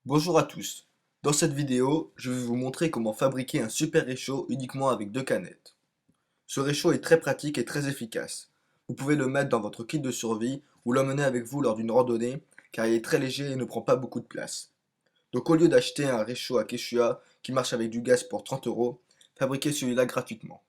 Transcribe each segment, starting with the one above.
Bonjour à tous. Dans cette vidéo, je vais vous montrer comment fabriquer un super réchaud uniquement avec deux canettes. Ce réchaud est très pratique et très efficace. Vous pouvez le mettre dans votre kit de survie ou l'emmener avec vous lors d'une randonnée car il est très léger et ne prend pas beaucoup de place. Donc au lieu d'acheter un réchaud à Quechua qui marche avec du gaz pour 30 euros, fabriquez celui-là gratuitement.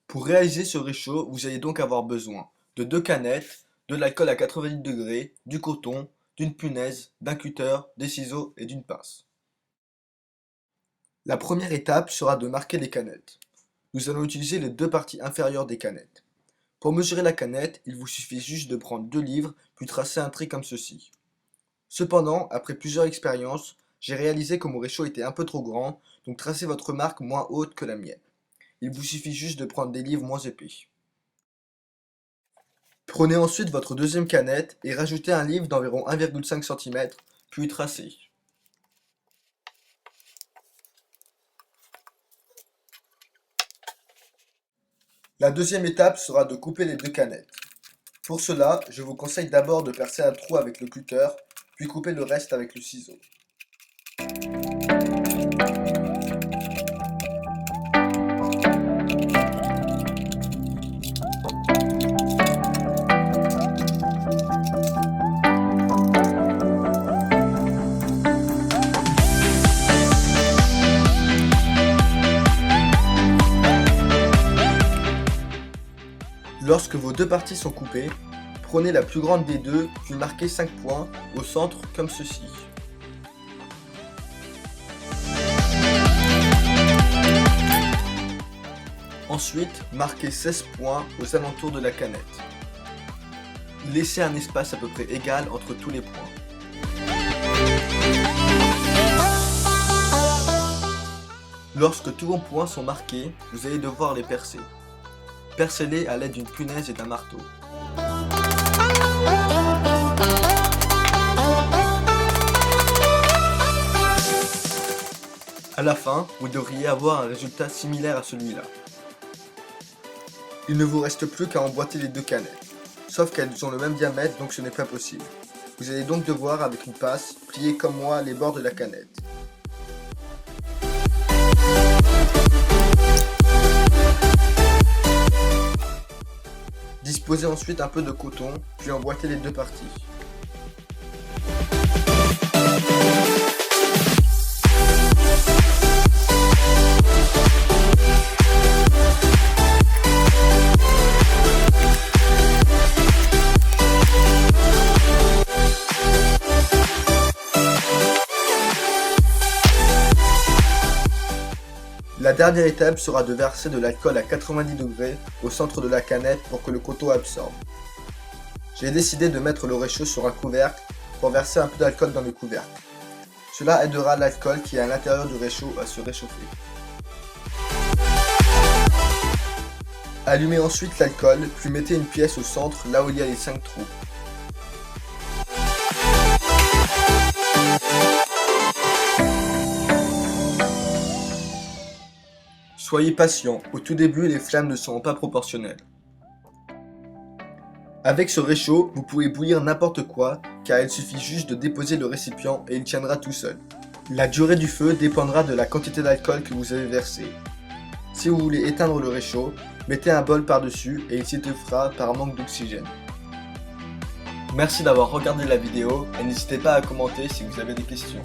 Pour réaliser ce réchaud, vous allez donc avoir besoin de deux canettes, de l'alcool à 90 degrés, du coton, d'une punaise, d'un cutter, des ciseaux et d'une pince. La première étape sera de marquer les canettes. Nous allons utiliser les deux parties inférieures des canettes. Pour mesurer la canette, il vous suffit juste de prendre deux livres puis tracer un trait comme ceci. Cependant, après plusieurs expériences, j'ai réalisé que mon réchaud était un peu trop grand, donc tracez votre marque moins haute que la mienne. Il vous suffit juste de prendre des livres moins épais. Prenez ensuite votre deuxième canette et rajoutez un livre d'environ 1,5 cm, puis tracez. La deuxième étape sera de couper les deux canettes. Pour cela, je vous conseille d'abord de percer un trou avec le cutter, puis couper le reste avec le ciseau. Lorsque vos deux parties sont coupées, prenez la plus grande des deux, puis marquez 5 points au centre comme ceci. Ensuite, marquez 16 points aux alentours de la canette. Laissez un espace à peu près égal entre tous les points. Lorsque tous vos points sont marqués, vous allez devoir les percer. Percez-les à l'aide d'une punaise et d'un marteau. À la fin, vous devriez avoir un résultat similaire à celui-là. Il ne vous reste plus qu'à emboîter les deux canettes, sauf qu'elles ont le même diamètre donc ce n'est pas possible. Vous allez donc devoir, avec une passe, plier comme moi les bords de la canette. Disposez ensuite un peu de coton, puis emboîtez les deux parties. La dernière étape sera de verser de l'alcool à 90 degrés au centre de la canette pour que le coton absorbe. J'ai décidé de mettre le réchaud sur un couvercle pour verser un peu d'alcool dans le couvercle. Cela aidera l'alcool qui est à l'intérieur du réchaud à se réchauffer. Allumez ensuite l'alcool, puis mettez une pièce au centre là où il y a les 5 trous. Soyez patient, au tout début les flammes ne seront pas proportionnelles. Avec ce réchaud, vous pouvez bouillir n'importe quoi, car il suffit juste de déposer le récipient et il tiendra tout seul. La durée du feu dépendra de la quantité d'alcool que vous avez versé. Si vous voulez éteindre le réchaud, mettez un bol par-dessus et il s'étouffera par manque d'oxygène. Merci d'avoir regardé la vidéo et n'hésitez pas à commenter si vous avez des questions.